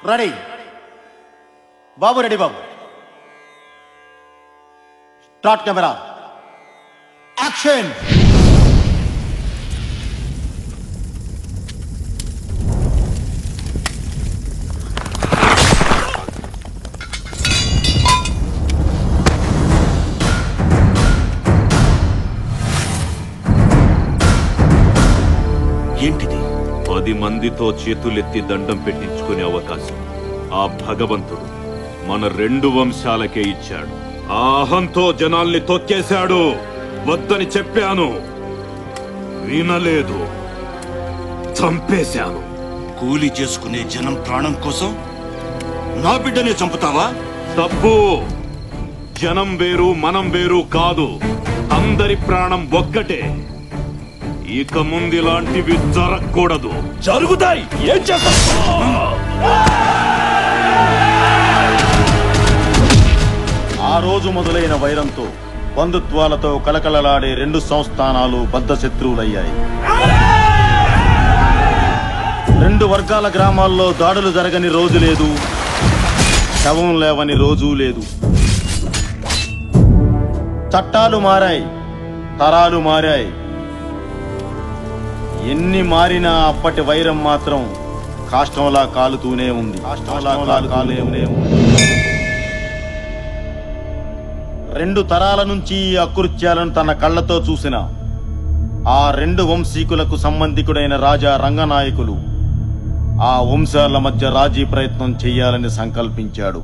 Ready బాబు, ready బాబు. Start camera, action. ఏంటిది? 10 మందితో చేతులెత్తి దండం పెట్టించుకునే అవకాశం ఆ భగవంతుడు మన 2 వంశాలకే ఇచ్చాడు. ఆ అహంతో జనాల్ని తొక్కేశాడు. వద్దని చెప్పాను, వినలేదు, చంపేశాను. కూలి చేసుకునే జనం ప్రాణం కోసం నా బిడ్డనే చంపుతావా? తప్పు. జనం వేరు, మనం వేరు కాదు. అందరి ప్రాణం ఒక్కటే. ఇక ముందు ఇలాంటివి జరగకూడదు. జరుగుతాయి. ఏం చేస్తా? ఆ రోజు మొదలైన వైరంతో బంధుత్వాలతో కలకలలాడే 2 సంస్థానాలు బద్ధ శత్రువులయ్యాయి. 2 వర్గాల గ్రామాల్లో దాడులు జరగని రోజు లేదు, శవం లేవని రోజూ లేదు. చట్టాలు మారాయి, తరాలు మారాయి. ఎన్ని మారినా అప్పటి వైరం మాత్రం కాష్టంలా కాలుతూనే ఉంది. 2 తరాల నుంచి ఈ అకృత్యాలను తన కళ్లతో చూసిన ఆ 2 వంశీకులకు సంబంధికుడైన రాజా రంగనాయకులు ఆ వంశాల మధ్య రాజీ ప్రయత్నం చెయ్యాలని సంకల్పించాడు.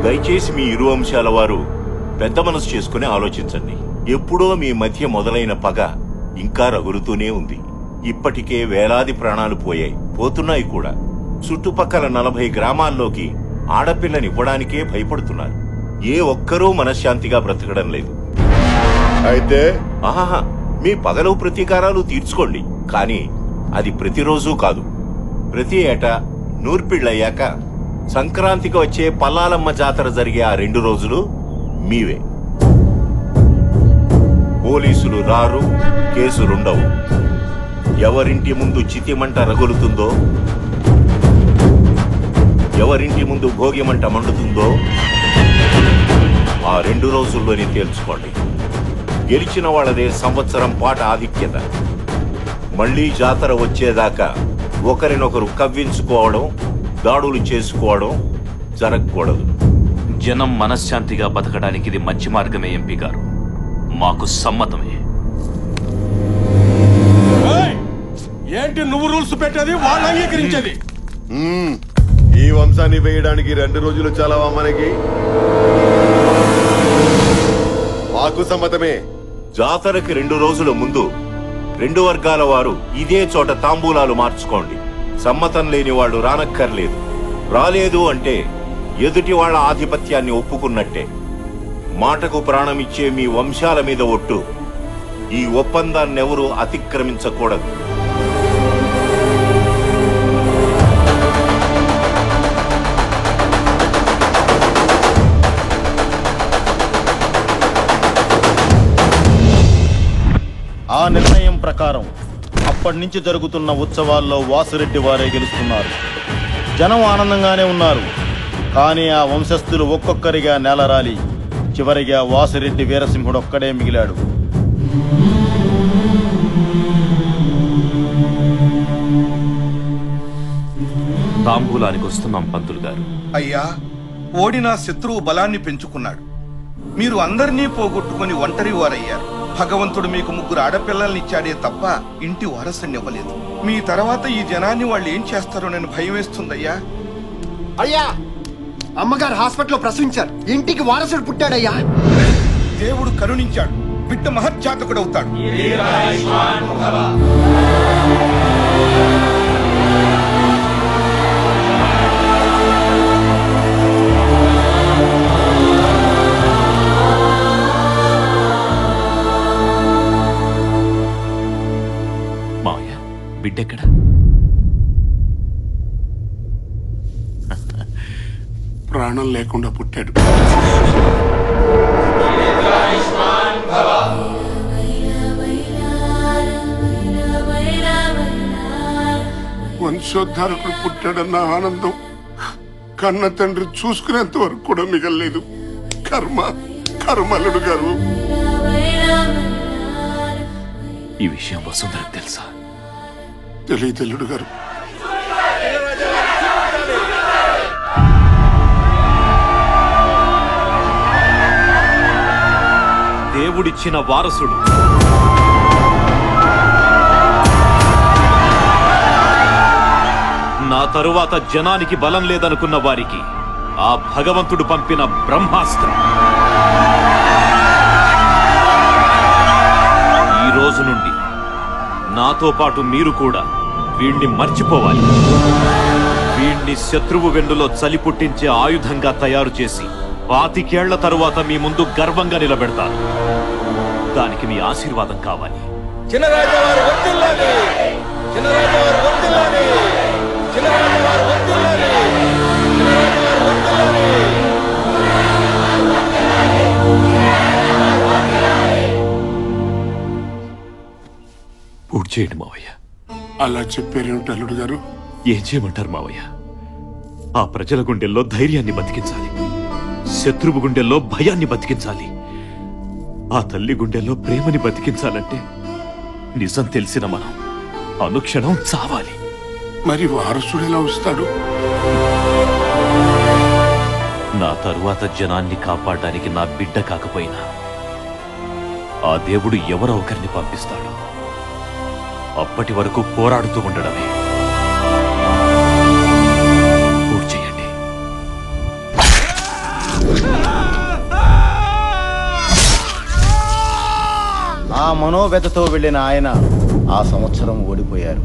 దయచేసి మీ ఇరు వంశాల వారు పెద్ద మనసు చేసుకుని ఆలోచించండి. ఎప్పుడో మీ మధ్య మొదలైన పగ ఇంకా రగులుతూనే ఉంది. ఇప్పటికే వేలాది ప్రాణాలు పోయాయి, పోతున్నాయి కూడా. చుట్టుపక్కల 40 గ్రామాల్లోకి ఆడపిల్లనివ్వడానికే భయపడుతున్నారు. ఏ ఒక్కరూ మనశ్శాంతిగా బ్రతకడం లేదు. అయితే ఆహా, మీ పగలు ప్రతీకారాలు తీర్చుకోండి, కానీ అది ప్రతిరోజూ కాదు. ప్రతి ఏటా నూర్పిళ్ళయ్యాక సంక్రాంతికి వచ్చే పల్లాలమ్మ జాతర జరిగే ఆ 2 రోజులు మీవే. పోలీసులు రారు, కేసులుండవు. ఎవరింటి ముందు చితిమంట రగులుతుందో, ఎవరింటి ముందు భోగిమంట మండుతుందో ఆ 2 రోజుల్లోనే తేల్చుకోండి. గెలిచిన వాళ్ళదే సంవత్సరం పాట ఆధిక్యత. మళ్లీ జాతర వచ్చేదాకా ఒకరినొకరు కవ్వించుకోవడం, దాడులు చేసుకోవడం జరగకూడదు. జనం మనశ్శాంతిగా బతకడానికి ఇది మంచి మార్గమే ఎంపీ గారు. మాకు సమ్మతమే. ఏంటి నువ్వు రూల్స్ పెట్టేది, వాళ్ళు అంగీకరించేది? ఈ వంశాన్ని వేయడానికి 2 రోజులు చాలావా మనకి? మాకు సమ్మతమే. జాతరకి 2 రోజుల ముందు 2 వర్గాల వారు ఇదే చోట తాంబూలాలు మార్చుకోండి. సమ్మతం లేని వాళ్ళు రానక్కర్లేదు. రాలేదు అంటే ఎదుటి వాళ్ళ ఆధిపత్యాన్ని ఒప్పుకున్నట్టే. మాటకు ప్రాణమిచ్చే మీ వంశాల మీద ఒట్టు. ఈ ఒప్పందాన్నెవరూ అతిక్రమించకూడదు. ఆ నిర్ణయం ప్రకారం అప్పటి నుంచి జరుగుతున్న ఉత్సవాల్లో వాసురెడ్డి వారే గెలుస్తున్నారు. జనం ఆనందంగానే ఉన్నారు. కానీ ఆ వంశస్థులు ఒక్కొక్కరిగా నేలరాలి చివరిగా వాసిరెడ్డి వీరసింహుడు ఒక్కడే మిగిలాడు. తాంబూలానికి వస్తున్నాం పంతులు గారు. అయ్యా, ఓడిన శత్రువు బలాన్ని పెంచుకున్నాడు. మీరు అందరినీ పోగొట్టుకుని ఒంటరి వారయ్యారు. భగవంతుడు మీకు 3 ఆడపిల్లల్ని ఇచ్చాడే తప్ప ఇంటి వారసుని ఇవ్వలేదు. మీ తర్వాత ఈ జనాన్ని వాళ్ళు ఏం చేస్తారో నేను భయం వేస్తుందయ్యా. అయ్యా, అమ్మగారు హాస్పిటల్లో ప్రసవించారు. ఇంటికి వారసుడు పుట్టాడయ్యా. దేవుడు కరుణించాడు. బిడ్డ మహత్జాతకుడవుతాడు. బిడ్డెక్కడ? ప్రాణం లేకుండా పుట్టాడు. వంశోద్ధారకుడు పుట్టాడన్న ఆనందం కన్న తండ్రి చూసుకునేంత వరకు కూడా మిగలలేదు. కర్మలుడు గారు. ఈ విషయం వసుంధరకు తెలుసా? తెలియదు గారు. దేవుడిచ్చిన వారసుడు నా తరువాత జనానికి బలం లేదనుకున్న వారికి ఆ భగవంతుడు పంపిన బ్రహ్మాస్త్రం. ఈ రోజు నుండి నాతో పాటు మీరు కూడా వీణ్ణి మర్చిపోవాలి. వీణ్ణి శత్రువు వెన్నులో చలి పుట్టించే ఆయుధంగా తయారు చేసి 25 ఏళ్ల తరువాత మీ ముందు గర్వంగా నిలబెడతాను. దానికి మీ ఆశీర్వాదం కావాలి. పూర్తి చేయండి మావయ్య. అలా చెప్పారేమిటి అల్లుడు గారు? ఏం చేయమంటారు మావయ్య? ఆ ప్రజల గుండెల్లో ధైర్యాన్ని బతికించాలి, శత్రువు గుండెల్లో భయాన్ని బతికించాలి, ఆ తల్లి గుండెల్లో ప్రేమని బతికించాలంటే నిజం తెలిసిన మనం అనుక్షణం చావాలి. మరి వారసుడు ఎలా వస్తాడు? నా తరువాత జనాన్ని కాపాడడానికి నా బిడ్డ కాకపోయినా ఆ దేవుడు ఎవరో ఒకరిని పంపిస్తాడు. అప్పటి వరకు పోరాడుతూ ఉండడమే. పూర్తి చేయండి. ఆ మనోవ్యతతో వెళ్ళిన ఆయన ఆ సంవత్సరం ఓడిపోయారు.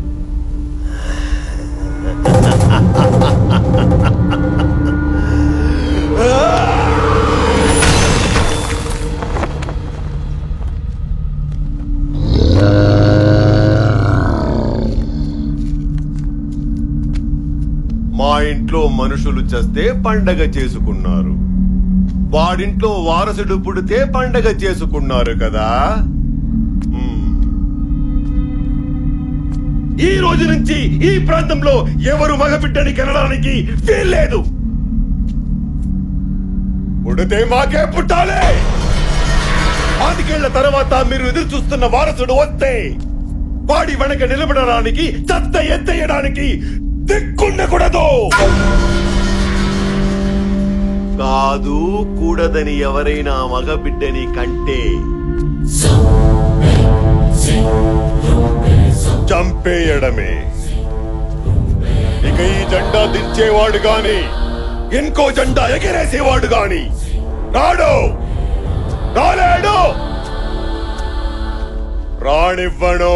మా ఇంట్లో మనుషులు చస్తే పండగ చేసుకున్నారు, వాడింట్లో వారసుడు పుడితే పండగ చేసుకున్నారు కదా. ఈ రోజు నుంచి ఈ ప్రాంతంలో ఎవరు మగబిడ్డని కనడానికి వీల్లేదు. పుడితే మాకే పుట్టాలి. 25 ఏళ్ల తర్వాత మీరు ఎదురు చూస్తున్న వారసుడు వస్తే వాడి వెనక నిలబడడానికి, చెత్త ఎత్తేయడానికి దిక్కుండకూడదు. కాదు కూడదని ఎవరైనా మగబిడ్డని కంటే చంపేయడమే. ఇక ఈ జెండా దించేవాడు గాని ఇంకో జెండా ఎగిరేసేవాడు గాని రాలేడు, రానివ్వను.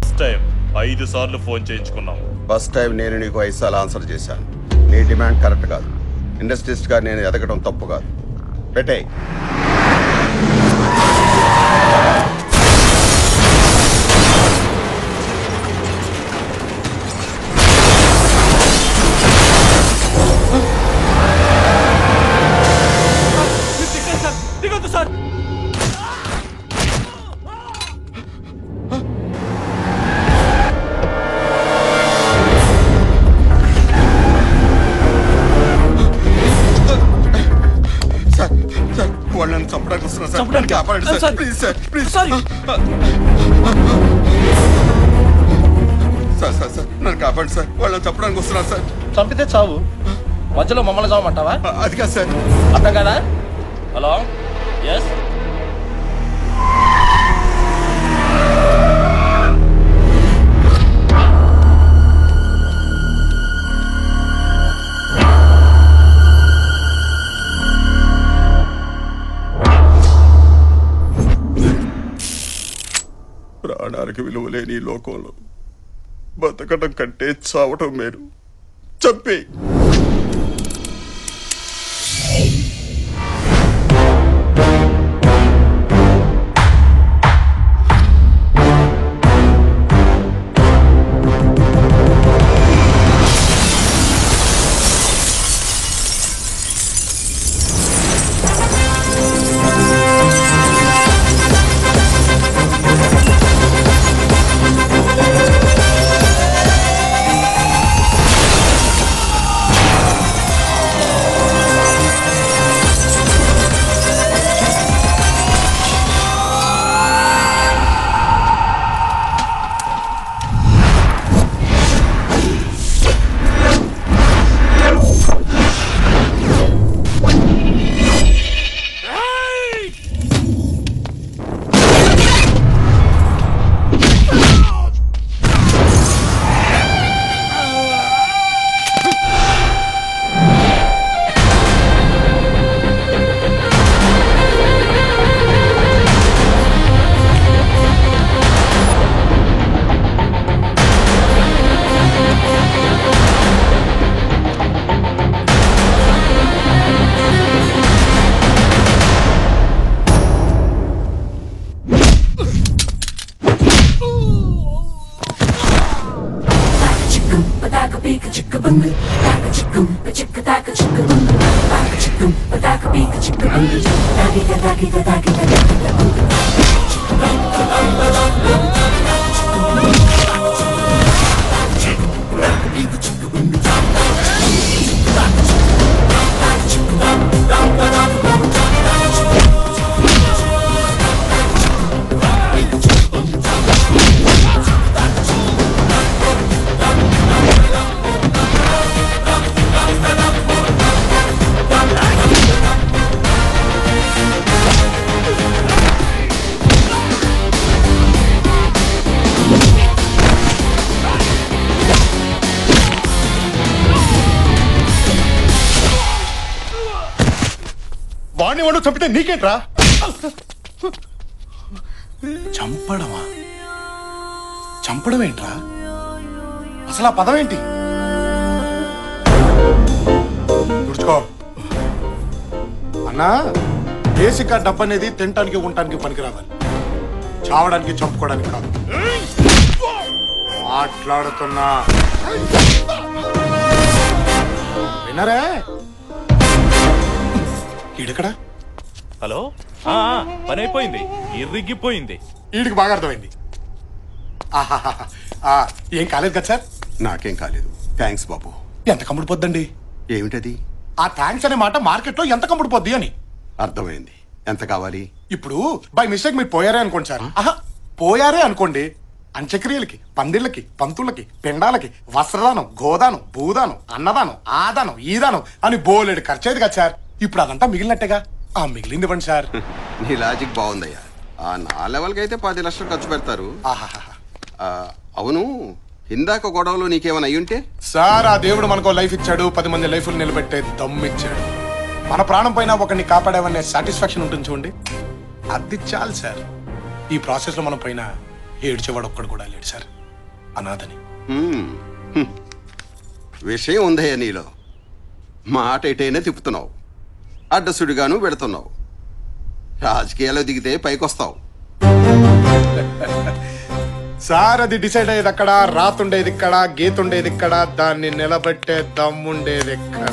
ఫస్ట్ టైం 5 సార్లు ఫోన్ చేయించుకున్నాం. ఫస్ట్ టైం నేను నీకు 5 సార్లు ఆన్సర్ చేశాను. నీ డిమాండ్ కరెక్ట్ కాదు. ఇండస్ట్రియలిస్ట్ గా నేను ఎదగడం తప్పు కాదు. పెట్టే. సార్ వాళ్ళని చంపడానికి వస్తున్నారు సార్. కాపాడండి sir, please sir, please sir. Sir నన్ను కాపాడండి సార్. వాళ్ళని చంపడానికి వస్తున్నారు సార్. చంపితే చావు, మధ్యలో మమ్మల్ని చావమంటావా? అది కాదు సార్. అర్థం కదా? Hello, yes. ప్రాణానికి విలువ లేని ఈ లోకంలో బతకడం కంటే చావటం మేలు. చంపే. వాడిని వాడు చంపితే నీకేంట్రా? చంపడమా? చంపడం ఏంట్రా? అసలు ఆ పదం ఏంటి? తుడుచుకో అన్నా. బేసిక్ డబ్బు అనేది తినటానికి ఉండటానికి పనికి రావాలి, చావడానికి చంపుకోవడానికి కాదు. మాట్లాడుతున్నా వినరే? ఈడెక్కడ? హలో, పని అయిపోయింది, ఇరిగిపోయింది. ఈడికి బాగా అర్థమైంది. ఏం కాలేదు కదా సార్? నాకేం కాలేదు, థ్యాంక్స్ బాబు. ఎంత కమ్ముడు పొద్దండి? ఏమిటది? ఆ థ్యాంక్స్ అనే మాట మార్కెట్ లో ఎంత కమ్ముడు పొద్ది అని. అర్థమైంది. ఎంత కావాలి? ఇప్పుడు బై మిస్టేక్ మీరు పోయారే అనుకోండి సార్. పోయారే అనుకోండి, అంత్యక్రియలకి, పందిళ్ళకి, పంతులకి, పిండాలకి, వస్త్రదానం, గోదానం, భూదానం, అన్నదానం, ఆదానం, ఈదానం అని బోలెడు ఖర్చేది కదా సార్. ఇప్పుడు అదంతా మిగిలినట్టేగా. ఆ మిగిలింది ఇవ్వండి సార్. నీ లాజిక్ బాగుందయ్యా. నా లెవెల్కి అయితే 10 లక్షలు ఖర్చు పెడతారు. అవును, ఇందాక గొడవలో నీకేమైనా అయ్యుంటే? సార్, ఆ దేవుడు మనకు లైఫ్ ఇచ్చాడు, 10 మంది లైఫ్లు నిలబెట్టే దమ్ము ఇచ్చాడు. మన ప్రాణం పైన ఒకరిని కాపాడామనే సాటిస్ఫాక్షన్ ఉంటుంది చూడండి, అది చాలు సార్. ఈ ప్రాసెస్ లో మనం పైన ఏడ్చేవాడు ఒక్కడు కూడా లేడు సార్, అనాథని. విషయం ఉందయ్యా నీలో. మాట ఎటైనా తిప్పుతున్నావు, అడ్డసుడిగాను పెడుతున్నావు. రాజకీయాల్లో దిగితే పైకొస్తావు. సార్, అది డిసైడ్ అయ్యేది అక్కడ, రాతుండేది ఇక్కడ, గీతుండేది ఇక్కడ, దాన్ని నిలబెట్టే దమ్ముండేది ఎక్కడ.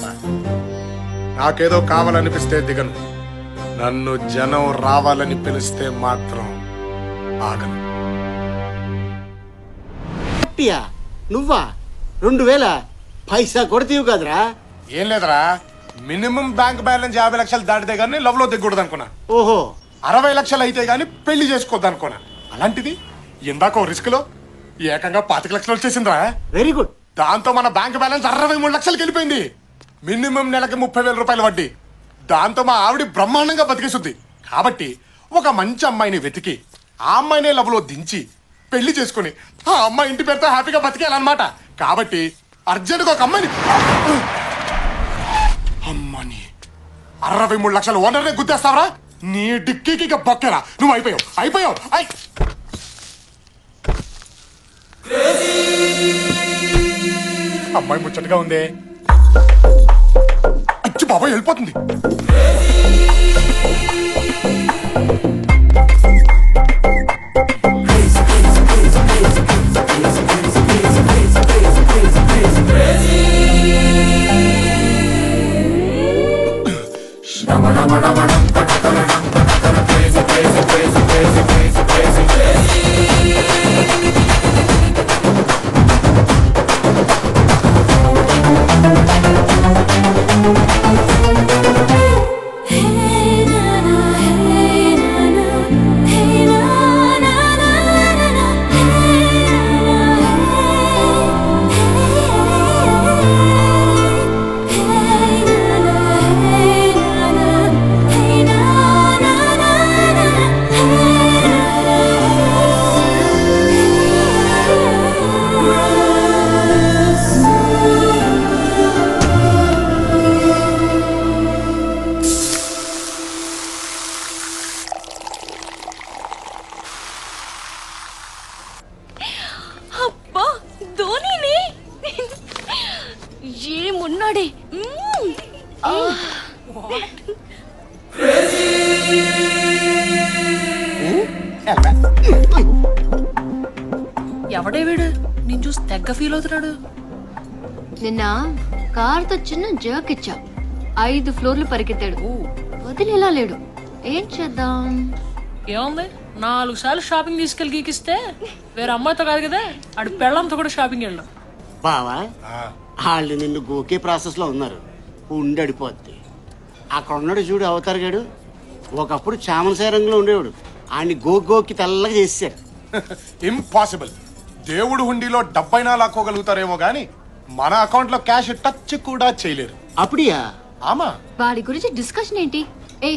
నాకేదో కావాలనిపిస్తే దిగను, నన్ను జనం రావాలని పిలిస్తే మాత్రం ఆగను. నువ్వా? 2000 పైసా కొడతీవు కదరా? ఏం లేదరా, మినిమం బ్యాంక్ బ్యాలెన్స్ 50 లక్షలు దాటితే గానీ లవ్ లో దిగకూడదు అనుకున్నా. ఓహో, 60 లక్షలు అయితే గానీ పెళ్లి చేసుకోవద్దు అనుకున్నా. అలాంటిది ఇందాక రిస్క్ లో ఏకంగా 25 లక్షలు వచ్చేసిందిరా. Very good. దాంతో మన బ్యాంక్ బ్యాలెన్స్ 63 లక్షలకి వెళ్ళిపోయింది. మినిమం నెలకి 30,000 రూపాయలు వడ్డీ. దాంతో మా ఆవిడ బ్రహ్మాండంగా బతికేస్తుంది. కాబట్టి ఒక మంచి అమ్మాయిని వెతికి ఆ అమ్మాయినే లవ్ లో దించి పెళ్లి చేసుకుని ఆ అమ్మాయి ఇంటి పేరుతో హ్యాపీగా బతికేయాలన్నమాట. కాబట్టి అర్జెంట్గా ఒక అమ్మాయిని, అమ్మని 63 లక్షలు ఓనర్నే గుద్దేస్తావరా? నీ డిక్కీకి బొక్కేరా, నువ్వు అయిపోయావు. అమ్మాయి ముచ్చటగా ఉందే. అచ్చి బాబాయ్, వెళ్ళిపోతుంది. ఎవడే వీడు? నేను చూసి తెగ్గ ఫీల్ అవుతున్నాడు. నిన్న కార్తో చిన్న జర్క్ ఇచ్చా 5 ఫ్లోర్లు పరిగెత్తాడు. వదిలేలా లేడు. ఏం చేద్దాం? ఏముంది 4 సార్లు షాపింగ్ తీసుకెళ్ళి గీకిస్తే వేరే అమ్మాయితో కాదు కదా ఆడు పెళ్ళంతో కూడా షాపింగ్ వెళ్ళాం. బావా వాళ్ళు నిన్ను గోకే ప్రాసెస్ లో ఉన్నారు. ఉండడిపోద్ది. అక్కడ ఉన్నాడు చూడు అవతార్ గాడు. ఒకప్పుడు చామనసాయ రంగులో ఉండేవాడు. ఆయన్ని గోకి తెల్లగా చేశారు. ఇంపాసిబుల్. దేవుడు హుండీలో 70 లాక్కోగలుగుతారేమో గాని మన అకౌంట్ లో క్యాష్ టచ్ కూడా చేయలేరు. అప్పుడియా? ఆమా. వాడి గురించి డిస్కషన్ ఏంటి? ఏ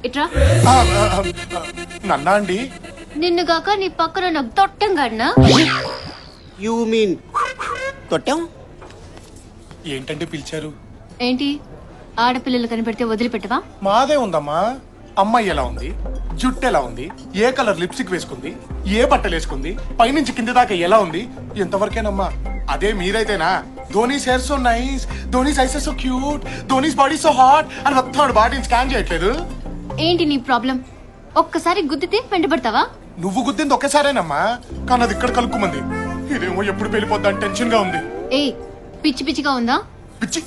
ఇట్రా. నన్నా అండి? నిన్ను కాక నీ పక్కన నాకు తొట్టం గాడినా? You mean తొట్టం? ఏంటంటే పిలిచారు? ఏంటి ఆడపిల్లలు కనిపెడితే వదిలిపెట్టవా? మాదే ఉందమ్మా. అమ్మాయి ఎలా ఉంది, జుట్టు ఎలా ఉంది, ఏ కలర్ లిప్స్టిక్ వేసుకుంది, ఏ బట్టలు వేసుకుంది, పైనుంచి కింది దాకా ఎలా ఉంది, ఎంతవరకేనమ్మా. అదే మీరైతేనా Dhoni's hair so nice, Dhoni's eyes so cute, Dhoni's body so hot అని మొత్తం బాడీని స్కాన్ చేయట్లేదు. ఏంటి నీ ప్రాబ్లం? ఒక్కసారి గుద్దితే వెంటబడతావా? నువ్వు గుద్దింది ఒకేసారేనమ్మా, కానీ అది ఇక్కడ కలుక్కుమంది. ఇదేమో ఎప్పుడు వెళ్ళిపోద్దని టెన్షన్ గా ఉంది. ఏ పిచ్చి పిచ్చిగా ఉందా? పిచ్చి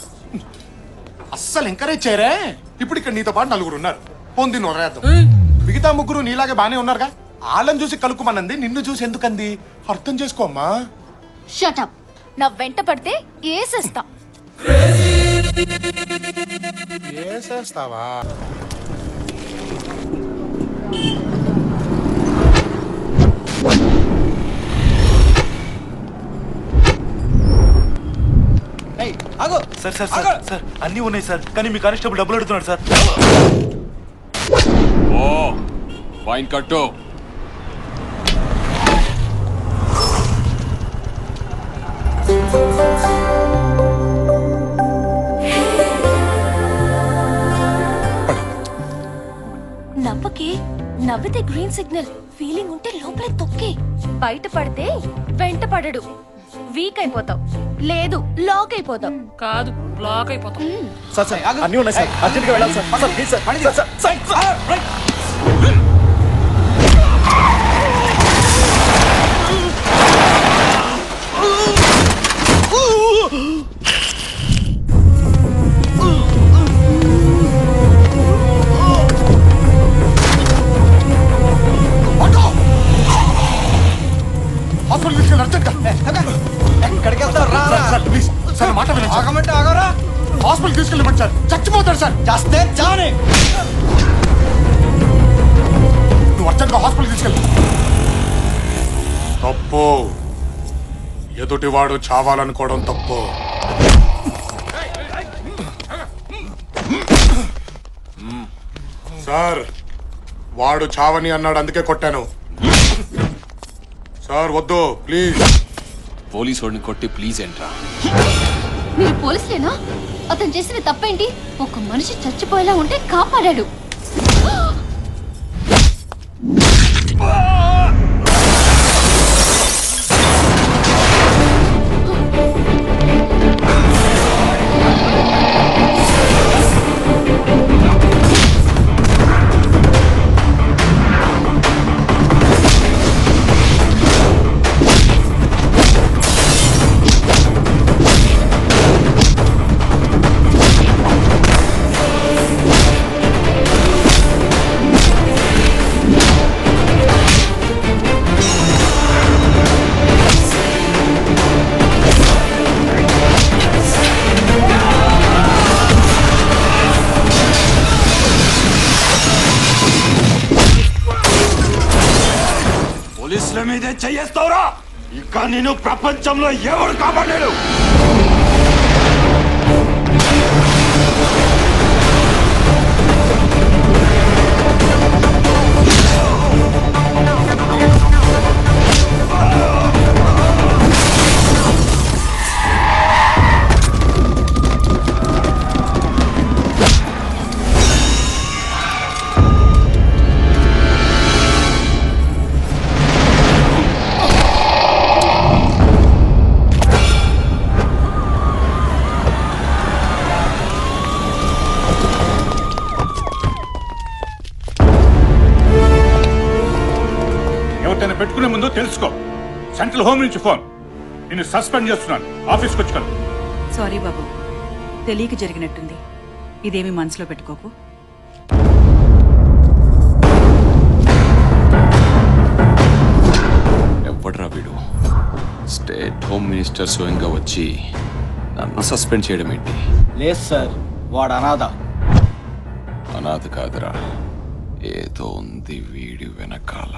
అస్సలు ఎంకరేజ్ చేయరే. ఇప్పుడు ఇక్కడ నీతో పాటు 4 ఉన్నారు. పొంది నొరేద్దాం. మిగతా 3 నీలాగే బానే ఉన్నారుగా. వాళ్ళని చూసి కలుక్కుమన్నది, నిన్ను చూసి ఎందుకంది అర్థం చేసుకోమ్మా. Shut up. నా వెంట పడితే ఏసేస్తా. ఏసేస్తావా? సార్ సార్ సార్ సార్ అన్నీ ఉన్నాయి సార్, కానీ మీ కానిస్టేబుల్ డబ్బులు అడుగుతున్నాడు సార్. ఓ ఫైన్ కట్టు. నవ్వకే. నవ్వితే గ్రీన్ సిగ్నల్. ఫీలింగ్ ఉంటే లోపలే తొక్కే. బయట పడితే వెంట పడడు. వీక్ అయిపోతావు, లేదు లాక్ అయిపోతావు. కాదు బ్లాక్ అయిపోతావు. సార్ సార్ అన్నీ ఉన్నాయి సార్, అర్జెంట్గా వెళ్ళాలి sir. Sir please sir, sir sir sir. Hospital తీసుకెళ్ళి అర్జెంట్. ఎక్కడికి వెళ్తావు? సార్ ప్లీజ్ సార్ మాట వినండి. ఆగమంటే ఆగరా. హాస్పిటల్ తీసుకెళ్ళమండి సార్, చచ్చిపోతాడు సార్. చేస్తే చానే. నువ్వు అర్జెంట్గా హాస్పిటల్ తీసుకెళ్ళి. తప్పు. ఎదుటివాడు చావాలనుకోవడం తప్పు. సార్ వాడు చావని అన్నాడు, అందుకే కొట్టాను. సార్ వద్దు ప్లీజ్. పోలీసు వాడిని కొట్టి ప్లీజ్ ఏంట్రా? మీరు పోలీసులేనా? అతను చేసిన తప్పేంటి? ఒక మనిషి చచ్చిపోయేలా ఉంటే కాపాడాడు. పోలీసుల మీదే చెయ్యేస్తావురా? ఇక నేను ప్రపంచంలో ఎవరు కాపాడాడు? పెట్టుకునే ముందు తెలుసుకో. సెంట్రల్ హోమ్ నుంచి ఫోన్. నిన్ను సస్పెండ్ చేస్తున్నాను. ఆఫీస్కి వచ్చుకోను. సారీ బాబు, తెలియక జరిగినట్టుంది. ఇదేమి మనసులో పెట్టుకోకు. ఎవడ్రా వీడు? స్టేట్ హోమ్ మినిస్టర్ స్వయంగా వచ్చి నన్ను సస్పెండ్ చేయడం ఏంటి? లేదు సార్, వాడు అనాథ. అనాథ కాదురా, ఏదో ఉంది వీడి వెనకాల.